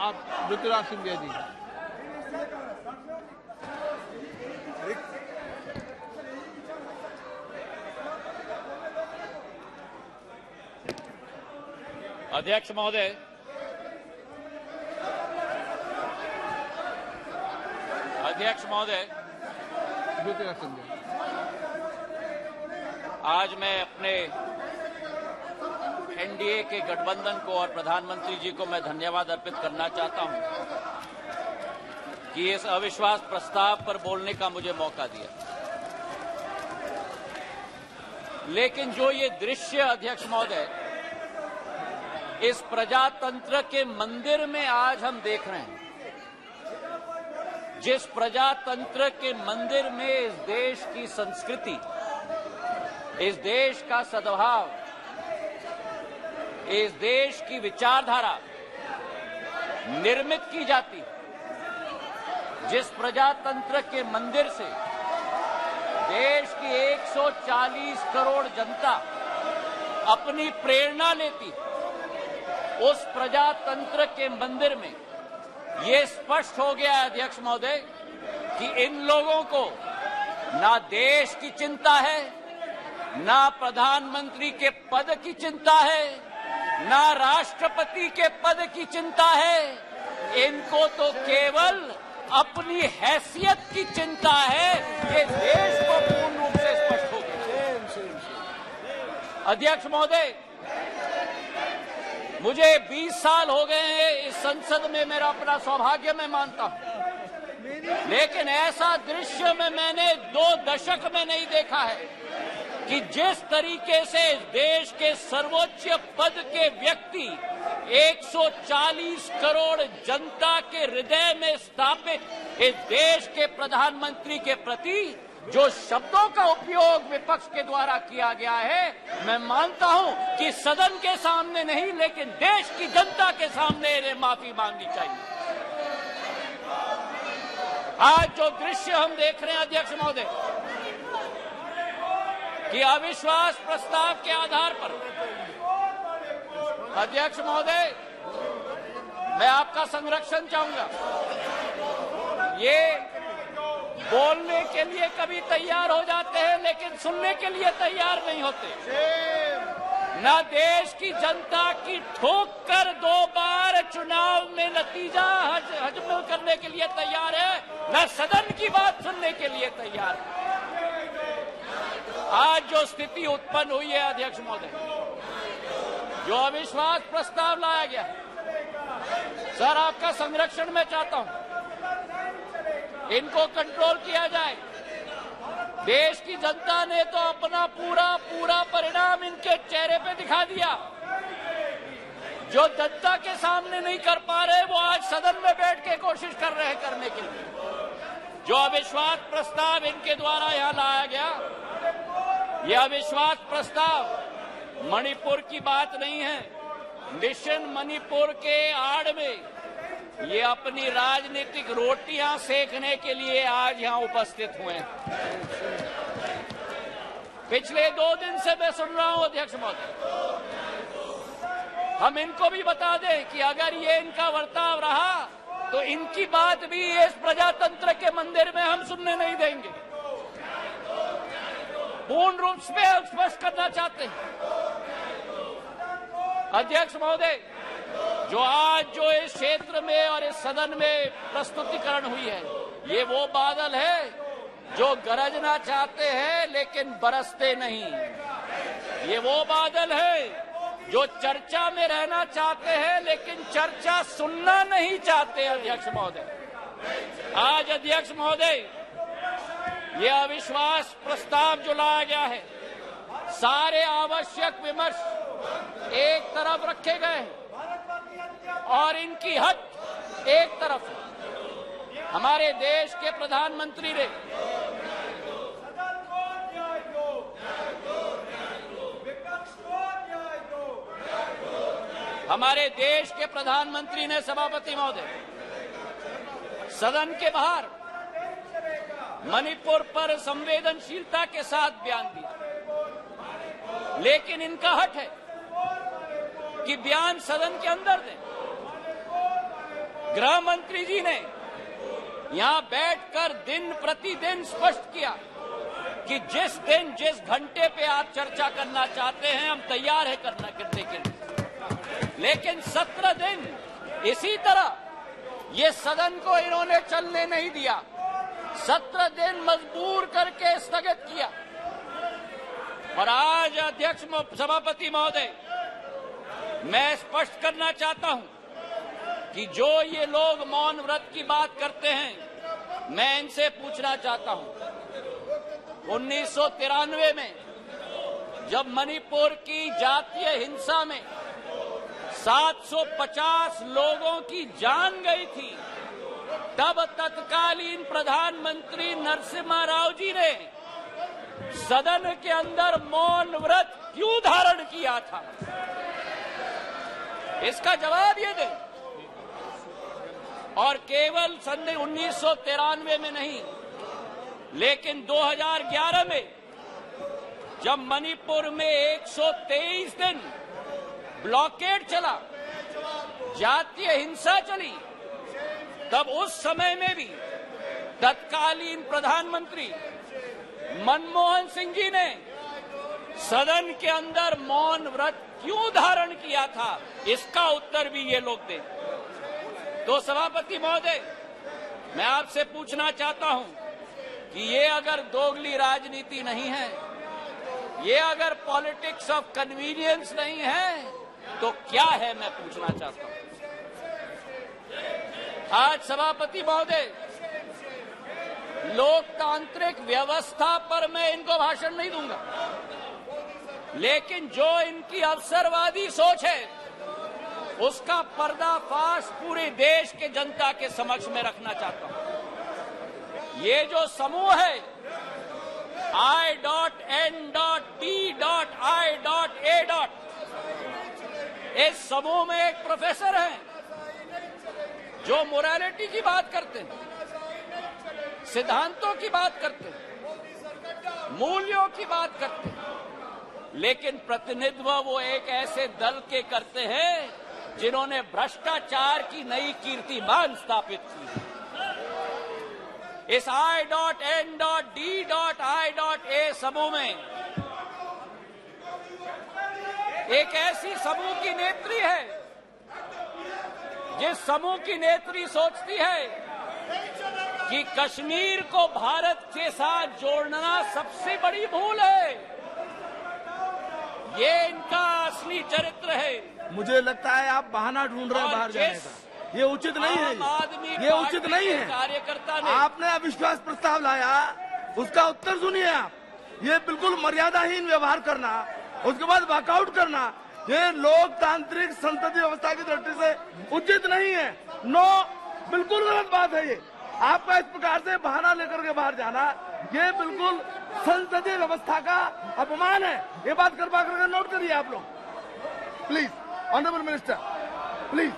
आप ज्योतिराज सिंधिया जी। अध्यक्ष महोदय, ज्योतिराज सिंधिया। आज मैं अपने एनडीए के गठबंधन को और प्रधानमंत्री जी को मैं धन्यवाद अर्पित करना चाहता हूं कि इस अविश्वास प्रस्ताव पर बोलने का मुझे मौका दिया। लेकिन जो ये दृश्य अध्यक्ष महोदय इस प्रजातंत्र के मंदिर में आज हम देख रहे हैं, जिस प्रजातंत्र के मंदिर में इस देश की संस्कृति, इस देश का सद्भाव, इस देश की विचारधारा निर्मित की जाती है, जिस प्रजातंत्र के मंदिर से देश की 140 करोड़ जनता अपनी प्रेरणा लेती है, उस प्रजातंत्र के मंदिर में ये स्पष्ट हो गया है अध्यक्ष महोदय कि इन लोगों को ना देश की चिंता है, ना प्रधानमंत्री के पद की चिंता है, ना राष्ट्रपति के पद की चिंता है। इनको तो केवल अपनी हैसियत की चिंता है। ये देश को पूर्ण रूप से स्पष्ट हो गया। अध्यक्ष महोदय, मुझे 20 साल हो गए हैं इस संसद में, मेरा अपना सौभाग्य मैं मानता हूं, लेकिन ऐसा दृश्य में मैंने 2 दशक में नहीं देखा है कि जिस तरीके से इस देश के सर्वोच्च पद के व्यक्ति 140 करोड़ जनता के हृदय में स्थापित इस देश के प्रधानमंत्री के प्रति जो शब्दों का उपयोग विपक्ष के द्वारा किया गया है, मैं मानता हूं कि सदन के सामने नहीं लेकिन देश की जनता के सामने इन्हें माफी मांगनी चाहिए। आज जो दृश्य हम देख रहे हैं अध्यक्ष महोदय कि अविश्वास प्रस्ताव के आधार पर, अध्यक्ष महोदय मैं आपका संरक्षण चाहूंगा। ये बोलने के लिए कभी तैयार हो जाते हैं लेकिन सुनने के लिए तैयार नहीं होते। ना देश की जनता की ठोक कर 2 बार चुनाव में नतीजा हजम करने के लिए तैयार है, ना सदन की बात सुनने के लिए तैयार है। आज जो स्थिति उत्पन्न हुई है अध्यक्ष महोदय, जो अविश्वास प्रस्ताव लाया गया, सर आपका संरक्षण मैं चाहता हूं, इनको कंट्रोल किया जाए। देश की जनता ने तो अपना पूरा परिणाम इनके चेहरे पे दिखा दिया। जो जनता के सामने नहीं कर पा रहे वो आज सदन में बैठ के कोशिश कर रहे हैं करने के लिए। जो अविश्वास प्रस्ताव इनके द्वारा यहां लाया गया, यह अविश्वास प्रस्ताव मणिपुर की बात नहीं है। मिशन मणिपुर के आड़ में ये अपनी राजनीतिक रोटियां सेकने के लिए आज यहां उपस्थित हुए हैं। पिछले 2 दिन से मैं सुन रहा हूं अध्यक्ष महोदय, हम इनको भी बता दें कि अगर ये इनका वर्ताव रहा तो इनकी बात भी इस प्रजातंत्र के मंदिर में हम सुनने नहीं देंगे। पूर्ण रूप से स्पष्ट करना चाहते हैं अध्यक्ष महोदय, जो इस क्षेत्र में और इस सदन में प्रस्तुतिकरण हुई है, ये वो बादल है जो गरजना चाहते हैं लेकिन बरसते नहीं। ये वो बादल है जो चर्चा में रहना चाहते हैं लेकिन चर्चा सुनना नहीं चाहते। अध्यक्ष महोदय, आज अध्यक्ष महोदय ये अविश्वास प्रस्ताव जो लाया गया है, सारे आवश्यक विमर्श एक तरफ रखे गए हैं और इनकी हट एक तरफ। हमारे देश के प्रधानमंत्री ने सभापति महोदय सदन के बाहर मणिपुर पर संवेदनशीलता के साथ बयान दिया, लेकिन इनका हट है कि बयान सदन के अंदर दें। गृह मंत्री जी ने यहां बैठकर दिन प्रतिदिन स्पष्ट किया कि जिस दिन जिस घंटे पे आप चर्चा करना चाहते हैं हम तैयार है करने के लिए। लेकिन 17 दिन इसी तरह ये सदन को इन्होंने चलने नहीं दिया, 17 दिन मजबूर करके स्थगित किया। और आज अध्यक्ष सभापति महोदय, मैं स्पष्ट करना चाहता हूं कि जो ये लोग मौन व्रत की बात करते हैं, मैं इनसे पूछना चाहता हूं 1993 में जब मणिपुर की जातीय हिंसा में 750 लोगों की जान गई थी, तब तत्कालीन प्रधानमंत्री नरसिम्हा राव जी ने सदन के अंदर मौन व्रत क्यों धारण किया था? इसका जवाब ये दें। और केवल सन 1993 में नहीं, लेकिन 2011 में जब मणिपुर में 123 दिन ब्लॉकेड चला, जातीय हिंसा चली, तब उस समय में भी तत्कालीन प्रधानमंत्री मनमोहन सिंह जी ने सदन के अंदर मौन व्रत क्यों धारण किया था? इसका उत्तर भी ये लोग दें। तो सभापति महोदय, मैं आपसे पूछना चाहता हूं कि ये अगर दोगली राजनीति नहीं है, ये अगर पॉलिटिक्स ऑफ कन्वीनियंस नहीं है, तो क्या है? मैं पूछना चाहता हूं। आज सभापति महोदय, लोकतांत्रिक व्यवस्था पर मैं इनको भाषण नहीं दूंगा, लेकिन जो इनकी अवसरवादी सोच है उसका पर्दाफाश पूरे देश के जनता के समक्ष में रखना चाहता हूं। ये जो समूह है I.N.D.I.A. इस समूह में एक प्रोफेसर हैं जो मोरालिटी की बात करते हैं, सिद्धांतों की बात करते हैं, मूल्यों की बात करते हैं, लेकिन प्रतिनिधित्व वो एक ऐसे दल के करते हैं जिन्होंने भ्रष्टाचार की नई कीर्तिमान स्थापित की। इस I.N.D.I.A. समूह में एक ऐसी समूह की नेत्री है जिस समूह की नेत्री सोचती है कि कश्मीर को भारत के साथ जोड़ना सबसे बड़ी भूल है। ये इनका असली चरित्र है। मुझे लगता है आप बहाना ढूंढ रहे हैं बाहर जाने का। ये उचित नहीं है, ये उचित नहीं है। कार्यकर्ता ने आपने अविश्वास प्रस्ताव लाया, उसका उत्तर सुनिए आप। ये बिल्कुल मर्यादाहीन व्यवहार करना, उसके बाद वॉकआउट करना, ये लोकतांत्रिक संसदीय व्यवस्था की दृष्टि से उचित नहीं है। नो, बिल्कुल गलत बात है ये। आपका इस प्रकार से बहाना लेकर के बाहर जाना, ये बिल्कुल संसदीय व्यवस्था का अपमान है। ये बात करवा करके नोट करिए आप लोग, प्लीज। Honourable minister, please.